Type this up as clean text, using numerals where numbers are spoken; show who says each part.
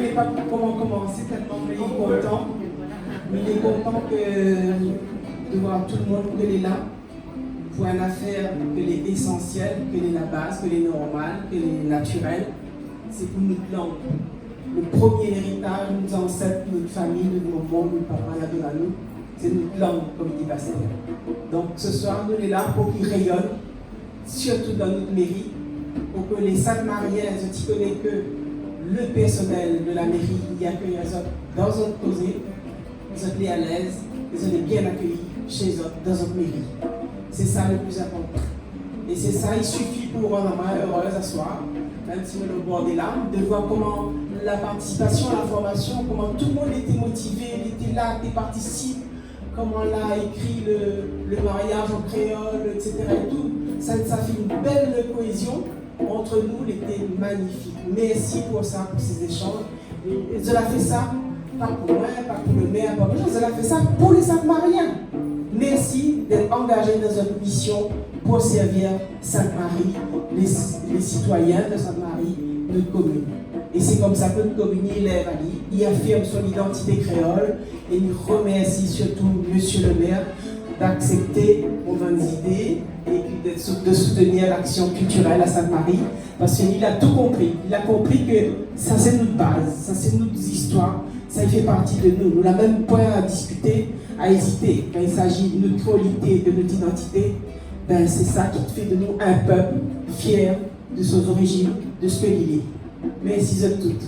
Speaker 1: savait pas comment commencer, tellement il est content. Il est content de voir tout le monde qu'elle est là pour une affaire qu'elle est essentielle, qu'elle est la base, qu'elle est normale, qu'elle est naturelle. C'est pour notre langue. Le premier héritage, nos ancêtres, notre famille, notre maman, notre papa, la de nous, c'est notre langue, comme dit Pasteur. Donc ce soir, nous sommes là pour qu'il rayonne, surtout dans notre mairie, pour que les Sainte-Mariens, je ne connais que le personnel de la mairie, y accueille les autres dans notre causée, ils sont à l'aise, ils sont bien accueillis chez eux, dans notre mairie. C'est ça le plus important. Et c'est ça, il suffit pour rendre ma heureuse à soir, même si on est au bord des larmes, de voir comment la participation à la formation, comment tout le monde était motivé, il était là, il participe, comment là écrit le mariage en créole, etc. Et tout. Ça fait une belle cohésion entre nous, il était magnifique. Merci pour ça, pour ces échanges. Et je l'ai fait ça, pas pour moi, pas pour le maire, pas pour les gens, je l'ai fait ça pour les Sainte-Mariens. Merci d'être engagés dans notre mission pour servir Sainte-Marie, les citoyens de Sainte-Marie, notre commune. Et c'est comme ça que notre commune élève à lui, il affirme son identité créole et il remercie surtout Monsieur le maire d'accepter nos bonnes idées et de soutenir l'action culturelle à Sainte-Marie parce qu'il a tout compris. Il a compris que ça c'est notre base, ça c'est notre histoire, ça fait partie de nous. Nous n'avons même point à discuter, à hésiter. Quand il s'agit de notre qualité, de notre identité, ben c'est ça qui fait de nous un peuple fier de ses origines, de ce qu'il est. Merci à toutes.